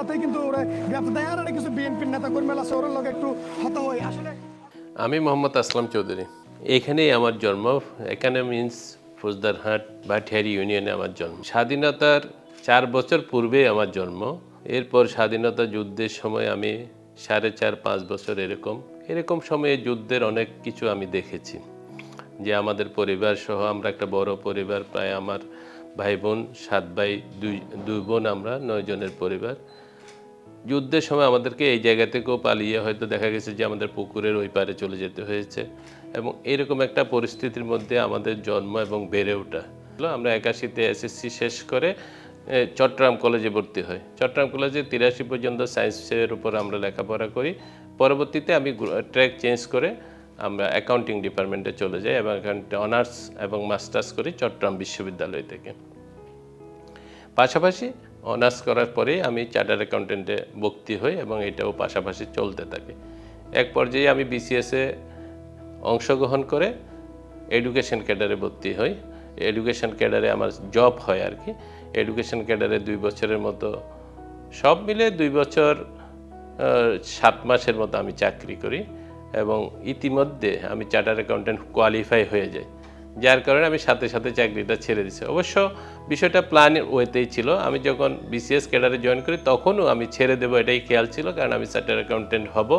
সাথেই কিন্তু ওরা গ্রেপ্তার দেয় আর কিছু বিএনপির নেতা কর্মী আছে ওরা লগে একটু হত হয় আসলে। আমি মোহাম্মদ আসলাম চৌধুরী, এখানেই আমার জন্ম। এখানে মিন্স ফৌজদারহাট ভাটিহারি ইউনিয়নে আমার জন্ম। স্বাধীনতার 4 বছর পূর্বে আমার জন্ম। এরপর স্বাধীনতা যুদ্ধের সময় আমি 4.5-5 বছর এরকম সময়ে যুদ্ধের অনেক কিছু আমি দেখেছি। যে আমাদের পরিবার সহ আমরা একটা বড় পরিবার, প্রায় আমার ভাই বোন 7 ভাই 2 বোন, আমরা 9 জনের পরিবার। যুদ্ধের সময় আমাদেরকে এই জায়গা থেকেও পালিয়ে হয়তো দেখা গেছে যে আমাদের পুকুরের ওই পারে চলে যেতে হয়েছে, এবং এরকম একটা পরিস্থিতির মধ্যে আমাদের জন্ম এবং বেড়ে ওঠা। আমরা 81-তে এসএসসি শেষ করে চট্টগ্রাম কলেজে ভর্তি হই। চট্টগ্রাম কলেজে 83 পর্যন্ত সায়েন্সের উপর আমরা লেখাপড়া করি। পরবর্তীতে আমি ট্র্যাক চেঞ্জ করে আমরা অ্যাকাউন্টিং ডিপার্টমেন্টে চলে যাই এবং এখানে অনার্স এবং মাস্টার্স করি চট্টগ্রাম বিশ্ববিদ্যালয় থেকে। পাশাপাশি অনার্স করার পরে আমি চার্টার্ড অ্যাকাউন্টেন্টে ভর্তি হই এবং এটাও পাশাপাশি চলতে থাকে। এক পর্যায়ে আমি বিসিএসে অংশগ্রহণ করে এডুকেশন ক্যাডারে ভর্তি হই। এডুকেশন ক্যাডারে আমার জব হয় আর কি। এডুকেশন ক্যাডারে 2 বছরের মতো, সব মিলে 2 বছর 7 মাসের মতো আমি চাকরি করি এবং ইতিমধ্যে আমি চার্টার্ড অ্যাকাউন্টেন্ট কোয়ালিফাই হয়ে যাই, যার কারণে আমি সাথে সাথে চাকরিটা ছেড়ে দিছি। অবশ্য বিষয়টা প্ল্যান ওয়েতেই ছিল। আমি যখন বিসিএস ক্যাডারে জয়েন করি তখনও আমি ছেড়ে দেবো এটাই খেয়াল ছিল, কারণ আমি চার্টার্ড অ্যাকাউন্টেন্ট হব,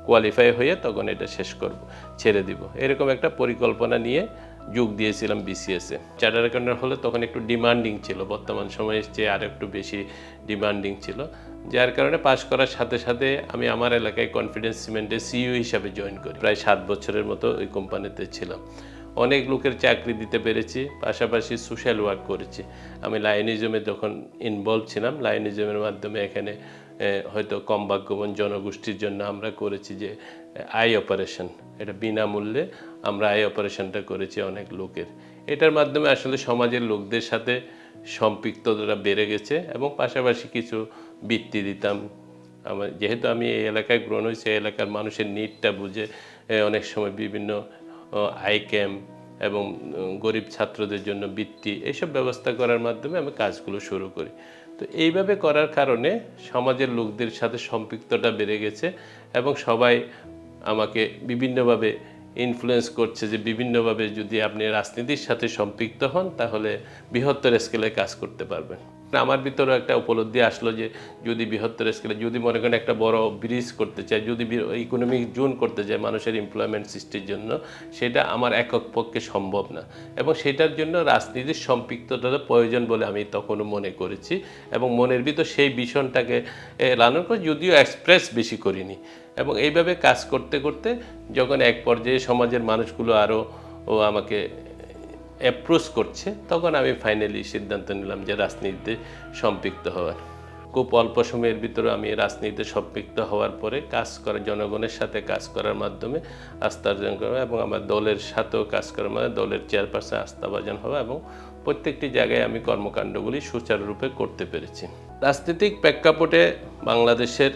কোয়ালিফাই হয়ে তখন এটা শেষ করব, ছেড়ে দিব, এরকম একটা পরিকল্পনা নিয়ে যোগ দিয়েছিলাম বিসিএসে। চার্টার্ড অ্যাকাউন্টেন্ট হলে তখন একটু ডিমান্ডিং ছিল, বর্তমান সময়ে চেয়ে আর একটু বেশি ডিমান্ডিং ছিল, যার কারণে পাশ করার সাথে সাথে আমি আমার এলাকায় কনফিডেন্স সিমেন্টে সিইও হিসাবে জয়েন করি। প্রায় 7 বছরের মতো ওই কোম্পানিতে ছিলাম। অনেক লোকের চাকরি দিতে পেরেছি, পাশাপাশি সোশ্যাল ওয়ার্ক করেছি। আমি লায়নিজমে যখন ইনভলভ ছিলাম, লায়নিজমের মাধ্যমে এখানে হয়তো কম ভাগ্যবান জনগোষ্ঠীর জন্য আমরা করেছি যে আই অপারেশন, এটা বিনামূল্যে আমরা আই অপারেশনটা করেছি অনেক লোকের। এটার মাধ্যমে আসলে সমাজের লোকদের সাথে সম্পৃক্ততা বেড়ে গেছে এবং পাশাপাশি কিছু বৃত্তি দিতাম। আমার যেহেতু আমি এই এলাকায় গ্রহণ হয়েছি, এই এলাকার মানুষের নিডটা বুঝে অনেক সময় বিভিন্ন আই ক্যাম্প এবং গরিব ছাত্রদের জন্য বৃত্তি, এইসব ব্যবস্থা করার মাধ্যমে আমি কাজগুলো শুরু করি। তো এইভাবে করার কারণে সমাজের লোকদের সাথে সম্পৃক্ততা বেড়ে গেছে এবং সবাই আমাকে বিভিন্নভাবে ইনফ্লুয়েন্স করছে যে বিভিন্নভাবে যদি আপনি রাজনীতির সাথে সম্পৃক্ত হন তাহলে বৃহত্তর স্কেলে কাজ করতে পারবেন। আমার ভিতরে একটা উপলব্ধি আসলো যে যদি বৃহত্তর স্কেলে, যদি মনে করেন একটা বড় ব্রিজ করতে চাই, যদি ইকোনমিক জোন করতে চাই মানুষের এমপ্লয়মেন্ট সৃষ্টির জন্য, সেটা আমার একক পক্ষে সম্ভব না এবং সেটার জন্য রাজনীতির সম্পৃক্ততা প্রয়োজন বলে আমি তখনও মনে করেছি এবং মনের ভিতর সেই ভীষণটাকে লালন করে, যদিও এক্সপ্রেস বেশি করিনি। এবং এইভাবে কাজ করতে করতে যখন এক পর্যায়ে সমাজের মানুষগুলো আরও আমাকে অ্যাপ্রোচ করছে, তখন আমি ফাইনালি সিদ্ধান্ত নিলাম যে রাজনীতিতে সম্পৃক্ত হওয়ার। খুব অল্প সময়ের ভিতরে আমি রাজনীতিতে সম্পৃক্ত হওয়ার পরে কাজ করা, জনগণের সাথে কাজ করার মাধ্যমে আস্থা অর্জন করা এবং আমার দলের সাথেও কাজ করার মাধ্যমে দলের চেয়ারপারসন আস্থাভাজন হওয়া এবং প্রত্যেকটি জায়গায় আমি কর্মকাণ্ডগুলি সুচারুরূপে করতে পেরেছি। রাজনৈতিক প্রেক্ষাপটে বাংলাদেশের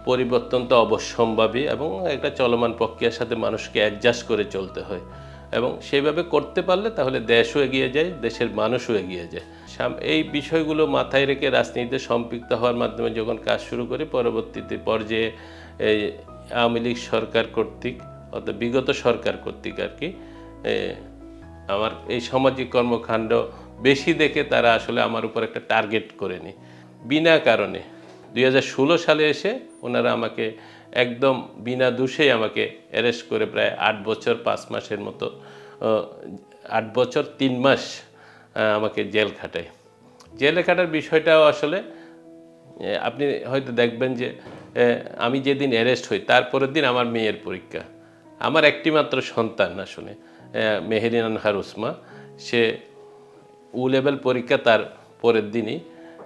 পরিবর্তন তো অবশ্যম্ভাবী এবং একটা চলমান প্রক্রিয়ার সাথে মানুষকে অ্যাডজাস্ট করে চলতে হয় এবং সেইভাবে করতে পারলে তাহলে দেশও এগিয়ে যায়, দেশের মানুষও এগিয়ে যায়। এই বিষয়গুলো মাথায় রেখে রাজনীতিতে সম্পৃক্ত হওয়ার মাধ্যমে যখন কাজ শুরু করি, পরবর্তীতে পর্যায়ে এই আওয়ামী লীগ সরকার কর্তৃক, অর্থাৎ বিগত সরকার কর্তৃক আর কি, আমার এই সামাজিক কর্মকাণ্ড বেশি দেখে তারা আসলে আমার উপর একটা টার্গেট করে নি বিনা কারণে। 2016 সালে এসে ওনারা আমাকে একদম বিনা দোষেই আমাকে অ্যারেস্ট করে প্রায় 8 বছর 5 মাসের মতো, 8 বছর 3 মাস আমাকে জেল খাটায়। জেলে খাটার বিষয়টাও আসলে আপনি হয়তো দেখবেন যে আমি যেদিন অ্যারেস্ট হই তারপরের দিন আমার মেয়ের পরীক্ষা। আমার একটি মাত্র সন্তান আসলে, মেহেরিন আনহার উসমা, সে ও লেভেল পরীক্ষা তার পরের দিনই।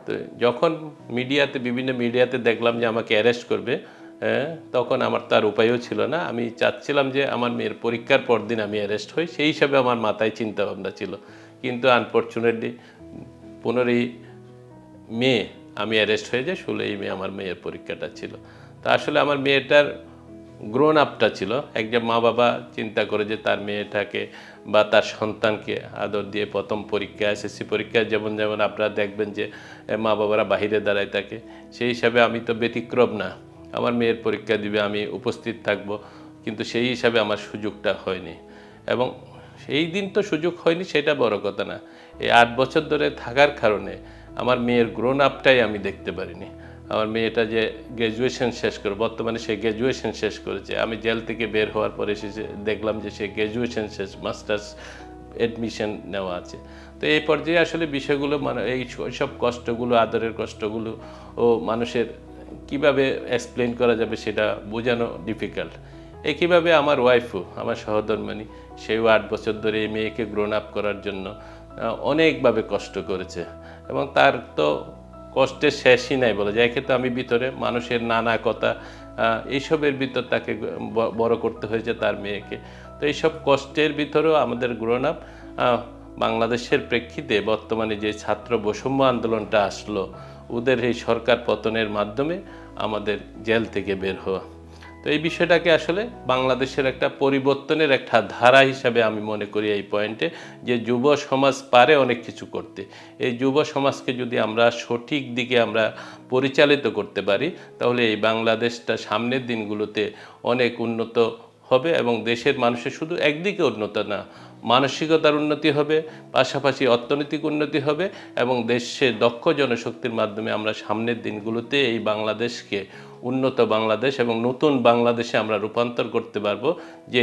তো যখন বিভিন্ন মিডিয়াতে দেখলাম যে আমাকে অ্যারেস্ট করবে, তখন আমার তার উপায়ও ছিল না। আমি চাচ্ছিলাম যে আমার মেয়ের পরীক্ষার পর দিন আমি অ্যারেস্ট হই, সেই হিসাবে আমার মাথায় চিন্তাভাবনা ছিল। কিন্তু আনফর্চুনেটলি 15ই মে আমি অ্যারেস্ট হয়ে যাই, 16ই মে আমার মেয়ের পরীক্ষাটা ছিল। তা আসলে আমার মেয়েটার গ্রোন আপটা ছিল। একজন মা বাবা চিন্তা করে যে তার মেয়েটাকে বা তার সন্তানকে আদর দিয়ে প্রথম পরীক্ষা এসএসসি পরীক্ষায় যেমন যেমন আপনারা দেখবেন যে মা বাবারা বাহিরে দাঁড়ায় থাকে, সেই হিসাবে আমি তো ব্যতিক্রম না। আমার মেয়ের পরীক্ষা দিবে, আমি উপস্থিত থাকব, কিন্তু সেই হিসাবে আমার সুযোগটা হয়নি। এবং সেই দিন তো সুযোগ হয়নি সেটা বড় কথা না, এই 8 বছর ধরে থাকার কারণে আমার মেয়ের গ্রোন আপটাই আমি দেখতে পারিনি। আমার মেয়েটা যে গ্র্যাজুয়েশন শেষ করে, বর্তমানে সে গ্র্যাজুয়েশন শেষ করেছে। আমি জেল থেকে বের হওয়ার পরে এসে দেখলাম যে সে গ্র্যাজুয়েশন শেষ, মাস্টার্স অ্যাডমিশন নেওয়া আছে। তো এই পর্যায়ে আসলে বিষয়গুলো মানে এই সব কষ্টগুলো, আদরের কষ্টগুলো ও মানুষের কিভাবে এক্সপ্লেন করা যাবে সেটা বোঝানো ডিফিকাল্ট। একইভাবে আমার ওয়াইফও, আমার সহধর্মিণী, সেও 8 বছর ধরে এই মেয়েকে গ্রোন আপ করার জন্য অনেকভাবে কষ্ট করেছে এবং তার তো কষ্টের শেষই নাই বলা যায়। এক্ষেত্রে আমি ভিতরে মানুষের নানা কথা এইসবের ভিতর তাকে বড় করতে হয়েছে তার মেয়েকে। তো এইসব কষ্টের ভিতরেও আমাদের গ্রোন আপ বাংলাদেশের প্রেক্ষিতে বর্তমানে যে ছাত্র বৈষম্য আন্দোলনটা আসলো, ওদের এই সরকার পতনের মাধ্যমে আমাদের জেল থেকে বের হওয়া, তো এই বিষয়টাকে আসলে বাংলাদেশের একটা পরিবর্তনের একটা ধারা হিসাবে আমি মনে করি এই পয়েন্টে, যে যুব সমাজ পারে অনেক কিছু করতে। এই যুব সমাজকে যদি আমরা সঠিক দিকে আমরা পরিচালিত করতে পারি, তাহলে এই বাংলাদেশটা সামনের দিনগুলোতে অনেক উন্নত হবে এবং দেশের মানুষের শুধু একদিকে উন্নত না, মানসিকতার উন্নতি হবে, পাশাপাশি অর্থনৈতিক উন্নতি হবে এবং দেশে দক্ষ জনশক্তির মাধ্যমে আমরা সামনের দিনগুলোতে এই বাংলাদেশকে উন্নত বাংলাদেশ এবং নতুন বাংলাদেশে আমরা রূপান্তর করতে পারবো, যে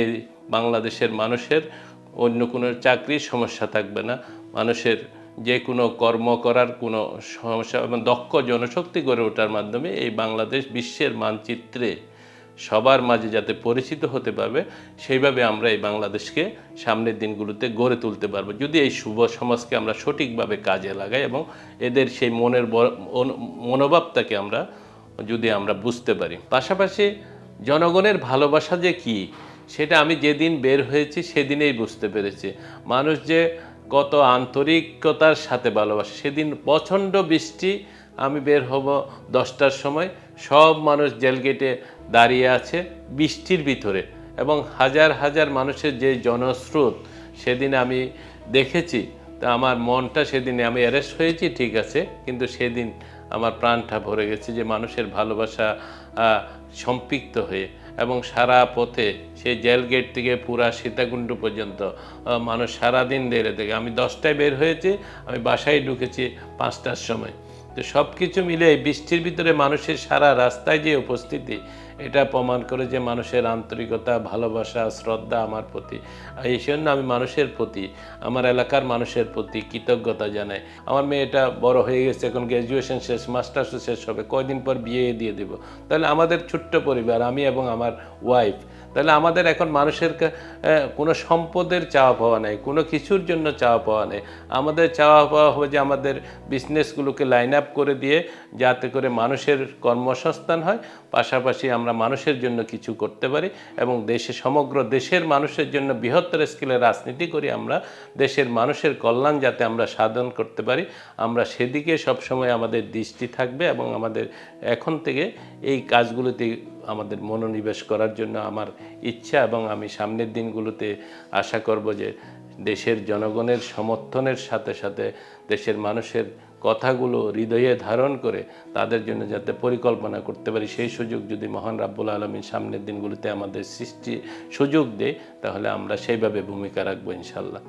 বাংলাদেশের মানুষের অন্য কোনো চাকরির সমস্যা থাকবে না, মানুষের যে কোনো কর্ম করার কোনো সমস্যা এবং দক্ষ জনশক্তি গড়ে ওঠার মাধ্যমে এই বাংলাদেশ বিশ্বের মানচিত্রে সবার মাঝে যাতে পরিচিত হতে পারবে, সেইভাবে আমরা এই বাংলাদেশকে সামনের দিনগুলোতে গড়ে তুলতে পারবো, যদি এই শুভ সমাজকে আমরা সঠিকভাবে কাজে লাগাই এবং এদের সেই মনের মনোভাবটাকে যদি আমরা বুঝতে পারি। পাশাপাশি জনগণের ভালোবাসা যে কী, সেটা আমি যেদিন বের হয়েছি সেদিনেই বুঝতে পেরেছি। মানুষ যে কত আন্তরিকতার সাথে ভালোবাসে। সেদিন প্রচণ্ড বৃষ্টি, আমি বের হব 10টার সময়, সব মানুষ জেল গেটে দাঁড়িয়ে আছে বৃষ্টির ভিতরে এবং হাজার হাজার মানুষের যে জনস্রোত সেদিন আমি দেখেছি। তা আমার মনটা সেদিনে, আমি অ্যারেস্ট হয়েছি ঠিক আছে, কিন্তু সেদিন আমার প্রাণটা ভরে গেছে যে মানুষের ভালোবাসা সম্পৃক্ত হয়ে, এবং সারা পথে সেই জেল গেট থেকে পুরা সীতাকুণ্ড পর্যন্ত মানুষ সারাদিন দেড়ে থেকে, আমি 10টায় বের হয়েছি, আমি বাসায় ঢুকেছি 5টার সময়। তো সব কিছু মিলে বৃষ্টির ভিতরে মানুষের সারা রাস্তায় যে উপস্থিতি, এটা প্রমাণ করে যে মানুষের আন্তরিকতা, ভালোবাসা, শ্রদ্ধা আমার প্রতি। এই জন্য আমি মানুষের প্রতি, আমার এলাকার মানুষের প্রতি কৃতজ্ঞতা জানাই। আমার মেয়েটা বড় হয়ে গেছে, এখন গ্র্যাজুয়েশন শেষ, মাস্টার্সও শেষ হবে, কয়দিন পর বিয়ে দিয়ে দেব। তাহলে আমাদের ছোট্ট পরিবার, আমি এবং আমার ওয়াইফ, তাহলে আমাদের এখন মানুষের কোনো সম্পদের চাওয়া পাওয়া নেই, কোনো কিছুর জন্য চাওয়া পাওয়া নেই। আমাদের চাওয়া পাওয়া হবে যে আমাদের বিজনেসগুলোকে লাইন আপ করে দিয়ে যাতে করে মানুষের কর্মসংস্থান হয়, পাশাপাশি আমরা মানুষের জন্য কিছু করতে পারি এবং সমগ্র দেশের মানুষের জন্য বৃহত্তর স্কেলে রাজনীতি করি, আমরা দেশের মানুষের কল্যাণ যাতে আমরা সাধন করতে পারি, আমরা সেদিকে সবসময় আমাদের দৃষ্টি থাকবে এবং আমাদের এখন থেকে এই কাজগুলোতে আমাদের মনোনিবেশ করার জন্য আমার ইচ্ছা, এবং আমি সামনের দিনগুলোতে আশা করব যে দেশের জনগণের সমর্থনের সাথে সাথে দেশের মানুষের কথাগুলো হৃদয়ে ধারণ করে তাদের জন্য যাতে পরিকল্পনা করতে পারি, সেই সুযোগ যদি মহান রাব্বুল আলামিন সামনের দিনগুলোতে আমাদের সুযোগ দেয়, তাহলে আমরা সেইভাবে ভূমিকা রাখবো ইনশাল্লাহ।